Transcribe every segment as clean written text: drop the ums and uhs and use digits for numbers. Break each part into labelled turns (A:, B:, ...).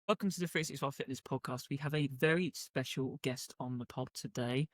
A: Welcome to the 365 Fitness podcast. We have a very special guest on the pod today.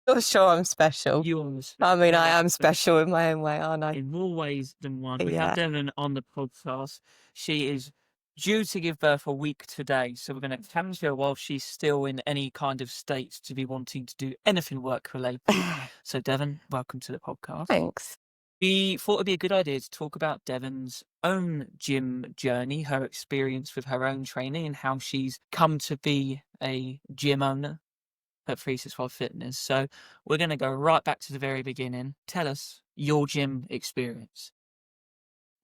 B: You're sure I'm special.
A: You are
B: I mean, I am special in my own way, aren't I?
A: in more ways than one. We have
B: Yeah.
A: Devon on the podcast. She is due to give birth a week today, so we're going to challenge her while she's still in any kind of state to be wanting to do anything work related. So, Devon, welcome to the podcast.
B: Thanks.
A: We thought it'd be a good idea to talk about Devon's own gym journey, her experience with her own training, and how she's come to be a gym owner at 365 Fitness. So we're going to go right back to the very beginning. Tell us your gym experience.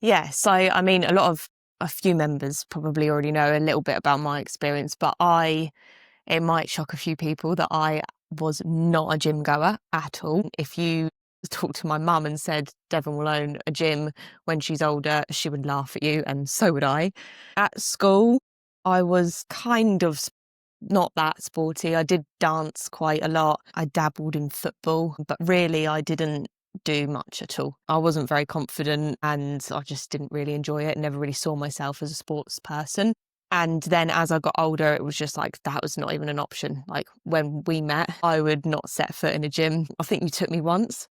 B: Yeah. So, I mean, a few members probably already know a little bit about my experience, but it might shock a few people that I was not a gym goer at all. If you talked to my mum and said Devon will own a gym when she's older, she would laugh at you, and so would I. At school, I was kind of not that sporty. I did dance quite a lot. I dabbled in football, but really I didn't do much at all. I wasn't very confident and I just didn't really enjoy it. Never really saw myself as a sports person. And then as I got older, it was just like, that was not even an option. Like when we met, I would not set foot in a gym. I think you took me once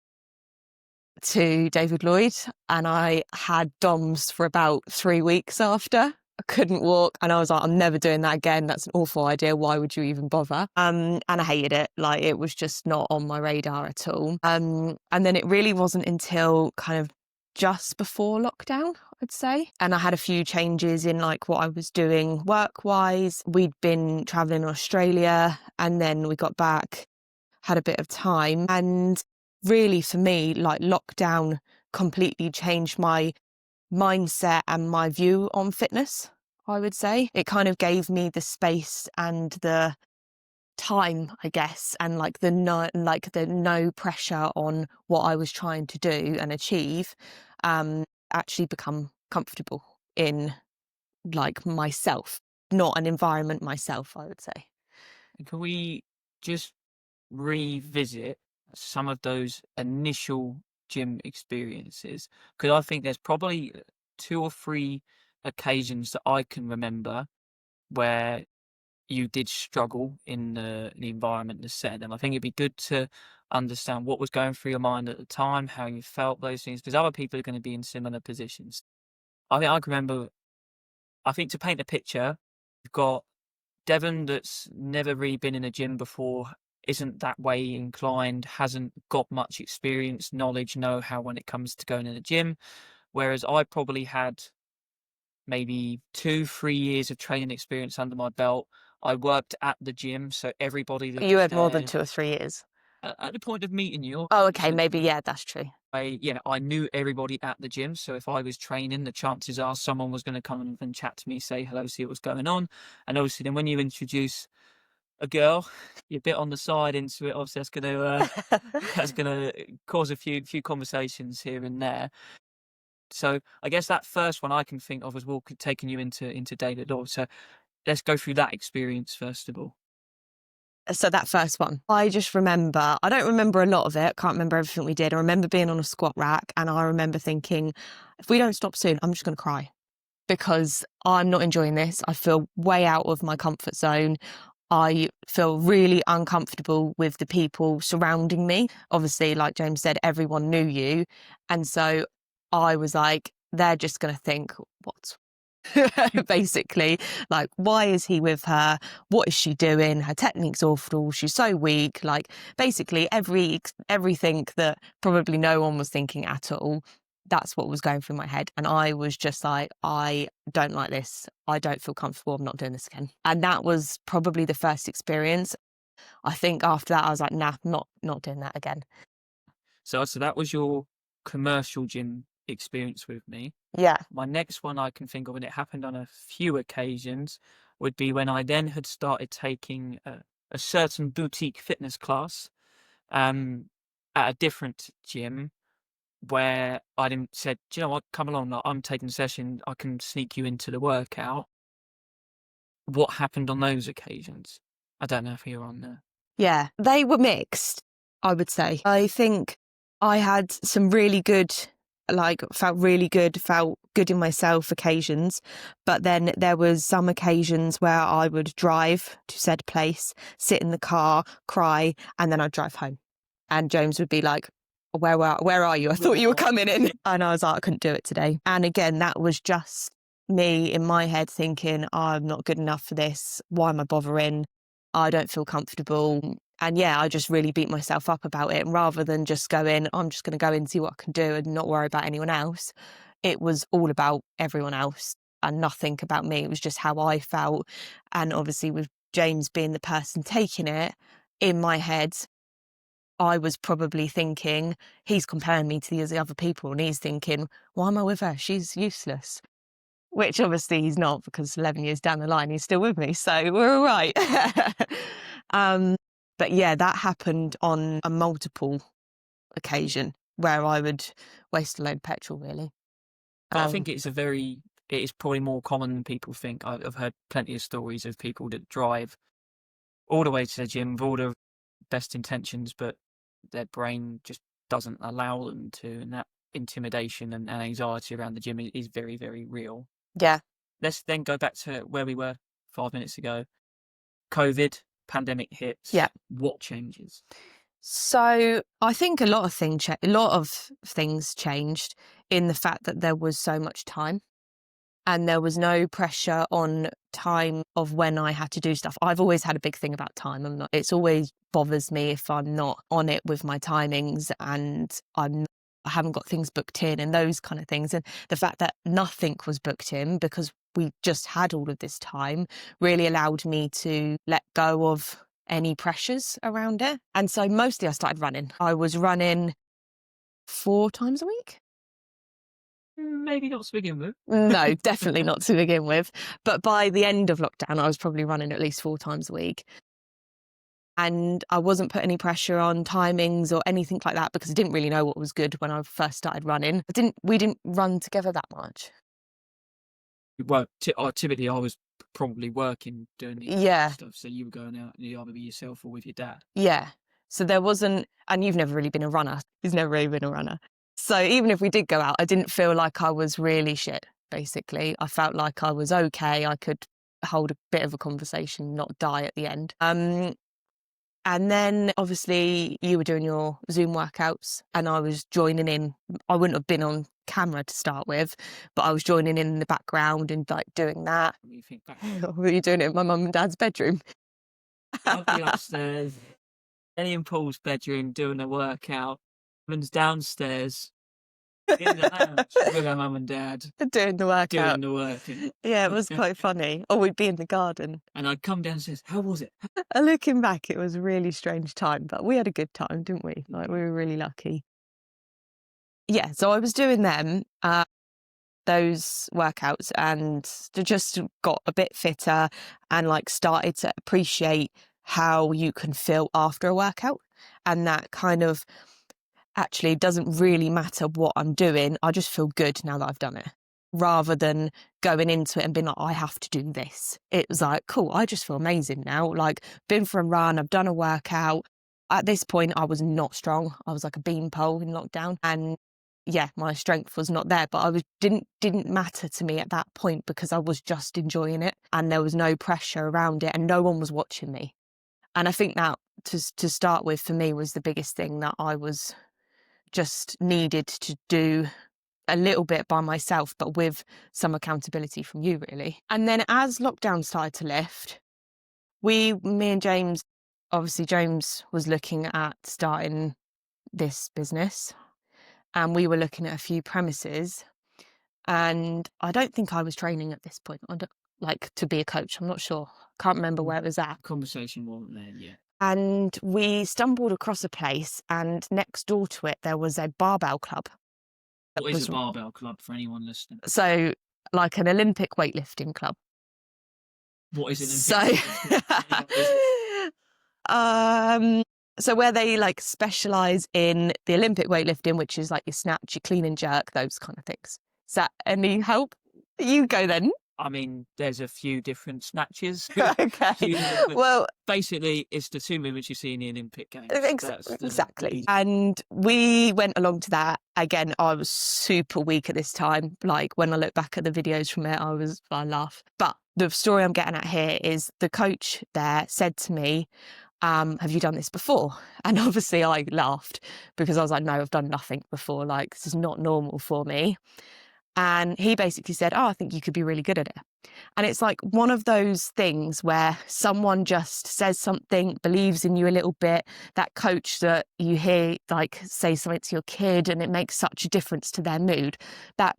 B: to David Lloyd and I had DOMS for about 3 weeks after. I couldn't walk and I was like, I'm never doing that again. That's an awful idea. Why would you even bother? And I hated it. Like it was just not on my radar at all. And then it really wasn't until kind of just before lockdown, I'd say. And I had a few changes in like what I was doing work-wise. We'd been traveling in Australia and then we got back, had a bit of time. And really for me, like lockdown completely changed my mindset and my view on fitness, I would say. It kind of gave me the space and the time, I guess, and like the no pressure on what I was trying to do and achieve, actually become comfortable in like myself, not an environment myself, I would say.
A: Can we just revisit some of those initial gym experiences? Because I think there's probably 2 or 3 occasions that I can remember where you did struggle in the environment, the set. And I think it'd be good to understand what was going through your mind at the time, how you felt those things, because other people are going to be in similar positions. I can remember, I think to paint a picture, you've got Devon that's never really been in a gym before, isn't that way inclined, hasn't got much experience, knowledge, know-how when it comes to going in a gym. Whereas I probably had maybe 2, 3 years of training experience under my belt. I worked at the gym, so everybody that
B: You
A: was
B: had more than
A: there
B: 2 or 3 years.
A: at the point of meeting you,
B: Oh, okay,
A: so
B: maybe, yeah, that's true.
A: I knew everybody at the gym. So if I was training, the chances are someone was going to come and chat to me, say hello, see what's going on. And obviously, then when you introduce a girl, you're a bit on the side into it. Obviously, that's gonna cause a few conversations here and there. So I guess that first one I can think of was taking you into David Law. So let's go through that experience first of all.
B: So that first one, I just remember, I don't remember a lot of it. Can't remember everything we did. I remember being on a squat rack and I remember thinking, if we don't stop soon, I'm just going to cry because I'm not enjoying this. I feel way out of my comfort zone. I feel really uncomfortable with the people surrounding me. Obviously, like James said, everyone knew you. And so I was like, they're just going to think, what's basically, like, why is he with her? What is she doing? Her technique's awful. She's so weak. Like, basically, everything that probably no one was thinking at all. That's what was going through my head. And I was just like, I don't like this. I don't feel comfortable. I'm not doing this again. And that was probably the first experience. I think after that, I was like, nah, not doing that again.
A: So that was your commercial gym experience with me.
B: Yeah.
A: My next one I can think of, and it happened on a few occasions, would be when I then had started taking a certain boutique fitness class at a different gym where I didn't said, do you know what, come along, like, I'm taking the session, I can sneak you into the workout. What happened on those occasions? I don't know if you're on there.
B: Yeah, they were mixed, I would say. I think I had some really good, like felt really good, felt good in myself occasions. But then there was some occasions where I would drive to said place, sit in the car, cry, and then I'd drive home. And James would be like, where are you? I thought you were coming in. And I was like, I couldn't do it today. And again, that was just me in my head thinking, I'm not good enough for this. Why am I bothering? I don't feel comfortable. And yeah, I just really beat myself up about it. And rather than just going, I'm just going to go and see what I can do and not worry about anyone else, it was all about everyone else and nothing about me. It was just how I felt. And obviously with James being the person taking it, in my head, I was probably thinking, he's comparing me to these other people and he's thinking, why am I with her? She's useless. Which obviously he's not, because 11 years down the line, he's still with me. So we're all right. But yeah, that happened on a multiple occasion where I would waste a load of petrol, really.
A: But I think it is probably more common than people think. I've heard plenty of stories of people that drive all the way to the gym with all the best intentions, but their brain just doesn't allow them to, and that intimidation and anxiety around the gym is very, very real.
B: Yeah.
A: Let's then go back to where we were 5 minutes ago. COVID, pandemic hits.
B: Yeah.
A: What changes?
B: So I think a lot of things changed in the fact that there was so much time and there was no pressure on time of when I had to do stuff. I've always had a big thing about time. It's always bothers me if I'm not on it with my timings and I haven't got things booked in and those kind of things. And the fact that nothing was booked in because we just had all of this time really allowed me to let go of any pressures around it. And so mostly I started running. I was running 4 times a week.
A: Maybe not to begin with.
B: No, definitely not to begin with. But by the end of lockdown, I was probably running at least 4 times a week. And I wasn't put any pressure on timings or anything like that because I didn't really know what was good when I first started running. We didn't run together that much.
A: Well, typically I was probably working doing the stuff, so you were going out and you either be yourself or with your dad.
B: Yeah. So there wasn't, and you've never really been a runner. He's never really been a runner. So even if we did go out, I didn't feel like I was really shit, basically. I felt like I was okay. I could hold a bit of a conversation, not die at the end. And then obviously you were doing your Zoom workouts and I was joining in. I wouldn't have been on camera to start with, but I was joining in the background and like doing that.
A: What do you think back?
B: Were you doing it in my mum and dad's bedroom?
A: I'll be upstairs, Ellie and Paul's bedroom doing a workout. Evan's downstairs in the lounge with our mum and dad
B: Doing the workout.
A: doing the work.
B: Yeah, it was quite funny. Or we'd be in the garden.
A: And I'd come downstairs. How was it?
B: Looking back, it was a really strange time, but we had a good time, didn't we? Like, we were really lucky. Yeah, so I was doing them, those workouts, and just got a bit fitter and like started to appreciate how you can feel after a workout. And that kind of actually doesn't really matter what I'm doing. I just feel good now that I've done it, rather than going into it and being like, I have to do this. It was like, cool, I just feel amazing now. Like, been for a run, I've done a workout. At this point, I was not strong. I was like a beanpole in lockdown. And yeah, my strength was not there, but didn't matter to me at that point because I was just enjoying it and there was no pressure around it and no one was watching me. And I think that to start with for me was the biggest thing, that I was just needed to do a little bit by myself, but with some accountability from you, really. And then as lockdown started to lift, me and James, obviously James was looking at starting this business and we were looking at a few premises, and I don't think I was training at this point. Like to be a coach, I'm not sure. Can't remember where it was at.
A: Conversation wasn't there yet.
B: And we stumbled across a place, and next door to it, there was a barbell club.
A: What is a barbell club for anyone listening?
B: So, like an Olympic weightlifting club.
A: What is an
B: Olympic? So where they like specialise in the Olympic weightlifting, which is like your snatch, your clean and jerk, those kind of things. Is that any help? You go then.
A: I mean, there's a few different snatches.
B: Okay.
A: But
B: Well,
A: basically, it's the two movements you see in the Olympic Games. That's the
B: exactly. And we went along to that. Again, I was super weak at this time. Like when I look back at the videos from it, I laugh. But the story I'm getting at here is the coach there said to me, have you done this before? And obviously I laughed because I was like, no, I've done nothing before. Like, this is not normal for me. And he basically said, oh, I think you could be really good at it. And it's like one of those things where someone just says something, believes in you a little bit. That coach that you hear like say something to your kid and it makes such a difference to their mood. That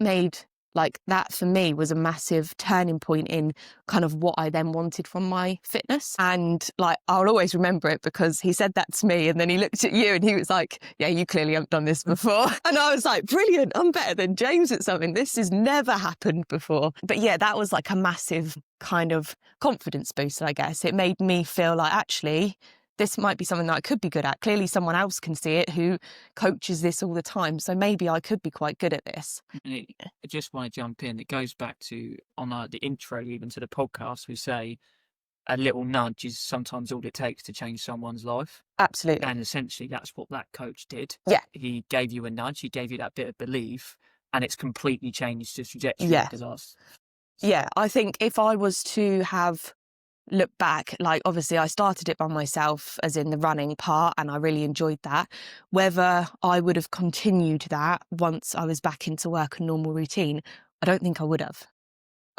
B: for me was a massive turning point in kind of what I then wanted from my fitness. And like, I'll always remember it because he said that to me and then he looked at you and he was like, yeah, you clearly haven't done this before. And I was like, brilliant, I'm better than James at something. This has never happened before. But yeah, that was like a massive kind of confidence booster, I guess. It made me feel like actually, this might be something that I could be good at. Clearly someone else can see it who coaches this all the time. So maybe I could be quite good at this.
A: I just want to jump in. It goes back to on the intro, even to the podcast, we say a little nudge is sometimes all it takes to change someone's life.
B: Absolutely.
A: And essentially that's what that coach did.
B: Yeah.
A: He gave you a nudge, he gave you that bit of belief, and it's completely changed the trajectory
B: Yeah.
A: of us.
B: Yeah, I think if I was to have looked back, like obviously I started it by myself, as in the running part, and I really enjoyed that. Whether I would have continued that once I was back into work and normal routine, I don't think I would have.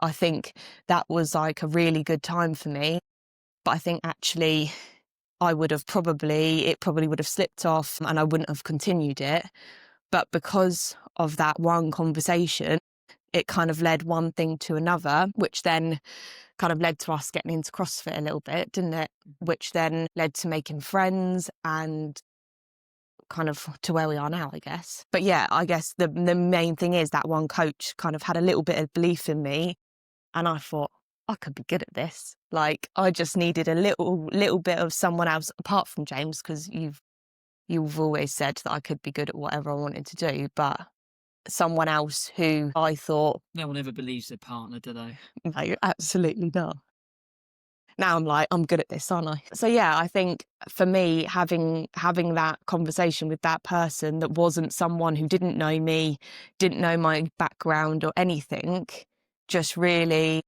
B: I think that was like a really good time for me. But I think actually it probably would have slipped off and I wouldn't have continued it. But because of that one conversation, it kind of led one thing to another, which then kind of led to us getting into CrossFit a little bit, didn't it? Which then led to making friends and kind of to where we are now, I guess. But yeah, I guess the main thing is that one coach kind of had a little bit of belief in me and I thought, I could be good at this. Like I just needed a little bit of someone else apart from James, because you've always said that I could be good at whatever I wanted to do, but someone else who I thought,
A: no one ever believes their partner, do they?
B: no, absolutely not. Now I'm like, I'm good at this, aren't I? So yeah, I think for me, having that conversation with that person that wasn't someone who didn't know me, didn't know my background or anything, just really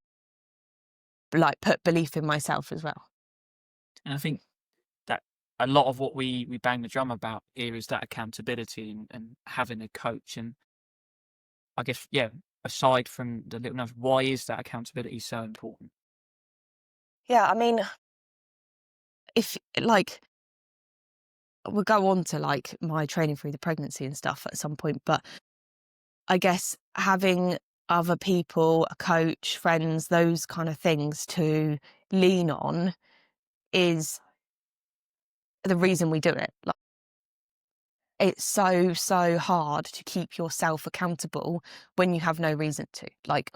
B: like put belief in myself as well.
A: And I think that a lot of what we bang the drum about here is that accountability and having a coach. And I guess, yeah, aside from the little nudge, why is that accountability so important?
B: Yeah, I mean, if like we'll go on to like my training through the pregnancy and stuff at some point, but I guess having other people, a coach, friends, those kind of things to lean on is the reason we do it. Like, it's so hard to keep yourself accountable when you have no reason to. Like,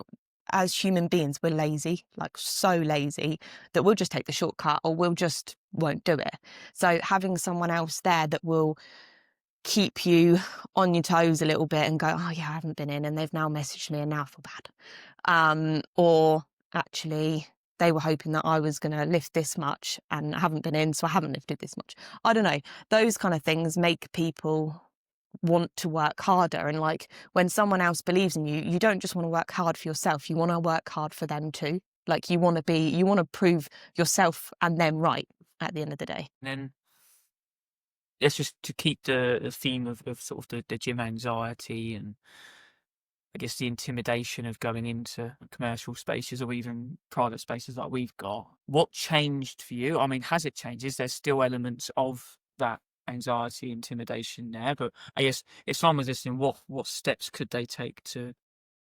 B: as human beings, we're lazy, like so lazy that we'll just take the shortcut or we'll just won't do it. So having someone else there that will keep you on your toes a little bit and go, oh yeah, I haven't been in and they've now messaged me and now I feel bad. Or actually they were hoping that I was going to lift this much and I haven't been in, so I haven't lifted this much. I don't know. Those kind of things make people want to work harder. And like when someone else believes in you, you don't just want to work hard for yourself. You want to work hard for them too. Like you want to prove yourself and them right at the end of the day.
A: And then it's just to keep the theme of sort of the gym anxiety and I guess the intimidation of going into commercial spaces or even private spaces like we've got. What changed for you? I mean, has it changed? Is there still elements of that anxiety, intimidation there? But I guess if someone was listening, what steps could they take to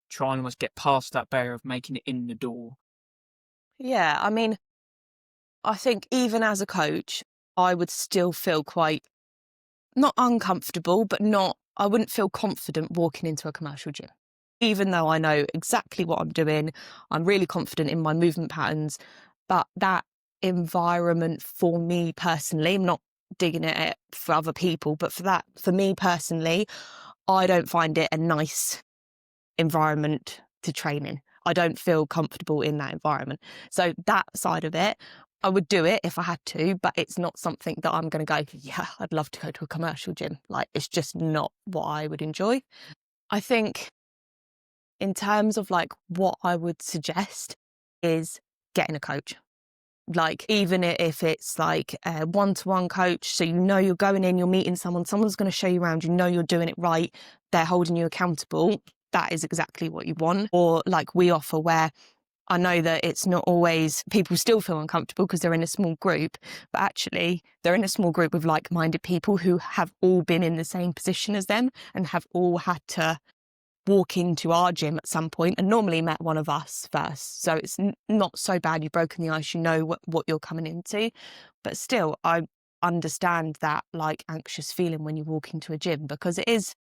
A: try and almost get past that barrier of making it in the door?
B: Yeah, I mean, I think even as a coach, I would still feel quite not uncomfortable, but I wouldn't feel confident walking into a commercial gym. Even though I know exactly what I'm doing, I'm really confident in my movement patterns, but that environment for me personally, I'm not digging at it for other people, but for me personally, I don't find it a nice environment to train in. I don't feel comfortable in that environment. So that side of it, I would do it if I had to, but it's not something that I'm going to go, yeah, I'd love to go to a commercial gym. Like, it's just not what I would enjoy. I think in terms of like what I would suggest is getting a coach. Like, even if it's like a one-to-one coach, so you know you're going in, you're meeting someone, someone's going to show you around, you know you're doing it right, they're holding you accountable, that is exactly what you want. Or like we offer, where I know that it's not always, people still feel uncomfortable because they're in a small group, but actually they're in a small group with like-minded people who have all been in the same position as them and have all had to walk into our gym at some point and normally met one of us first. So it's not so bad. You've broken the ice, you know what you're coming into. But still, I understand that like anxious feeling when you walk into a gym, because it's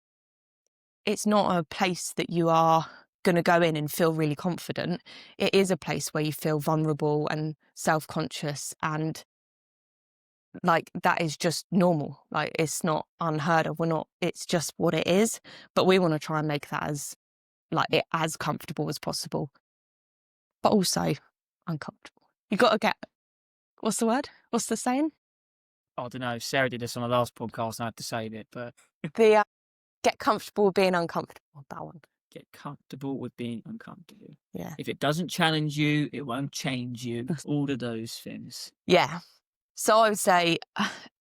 B: not a place that you are going to go in and feel really confident. It is a place where you feel vulnerable and self-conscious, and like that is just normal. Like, it's not unheard of. It's just what it is. But we want to try and make that as comfortable as possible, but also uncomfortable. You got to get, what's the word? What's the saying?
A: I don't know. Sarah did this on the last podcast, and I had to say it, but
B: The get comfortable with being uncomfortable. That one.
A: get comfortable with being uncomfortable.
B: Yeah.
A: If it doesn't challenge you, it won't change you. All of those things.
B: Yeah. So I would say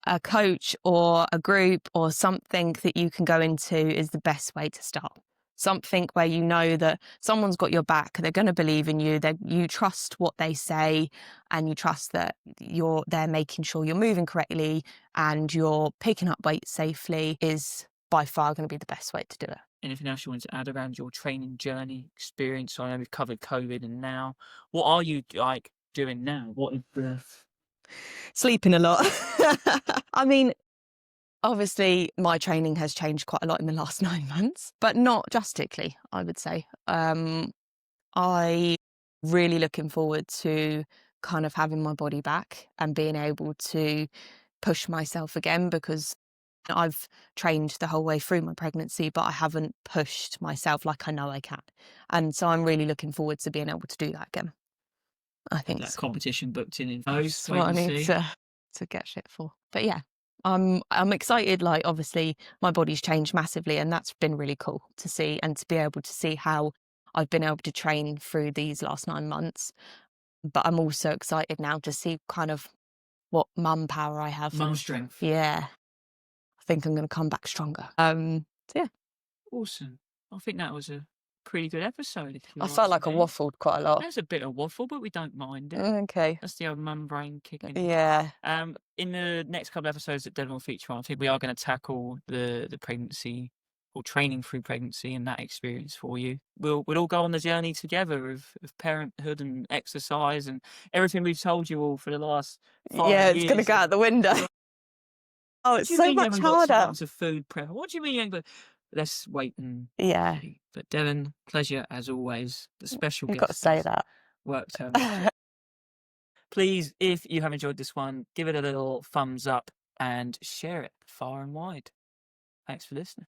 B: a coach or a group or something that you can go into is the best way to start. Something where you know that someone's got your back, they're going to believe in you, that you trust what they say, and you trust that they're making sure you're moving correctly and you're picking up weight safely, is by far going to be the best way to do it.
A: Anything else you want to add around your training journey experience? So I know we've covered COVID, and now, what are you like doing now? What is the
B: Sleeping a lot. I mean, obviously, my training has changed quite a lot in the last 9 months, but not drastically, I would say. I really looking forward to kind of having my body back and being able to push myself again, because I've trained the whole way through my pregnancy, but I haven't pushed myself like I know I can. And so I'm really looking forward to being able to do that again. I think
A: that
B: so.
A: competition booked in
B: That's
A: wait
B: what I
A: and
B: need
A: see.
B: to get fit for. But yeah, I'm excited. Like, obviously my body's changed massively, and that's been really cool to see, and to be able to see how I've been able to train through these last 9 months. But I'm also excited now to see kind of what mum power I have.
A: Mum strength.
B: Yeah, I think I'm going to come back stronger. So yeah,
A: Awesome. I think that was a pretty good episode. If you
B: I
A: ask
B: felt like I
A: me.
B: waffled quite a lot.
A: There's a bit of waffle, but we don't mind it.
B: Okay.
A: That's the old mum brain kicking in.
B: Yeah.
A: In the next couple of episodes that Devon will feature on, I think we are going to tackle the pregnancy, or training through pregnancy, and that experience for you. We'll all go on the journey together of parenthood and exercise and everything we've told you all for the last 5
B: Yeah,
A: years.
B: it's going to go out the window. Oh,
A: What
B: it's
A: do you
B: so
A: mean you
B: much
A: haven't got
B: harder.
A: symptoms of food prep? What do you mean you ain't got... Let's wait and
B: Yeah.
A: see. But Devon, pleasure as always. The special
B: You've
A: guest
B: got to say
A: has
B: that.
A: worked her magic. Please, if you have enjoyed this one, give it a little thumbs up and share it far and wide. Thanks for listening.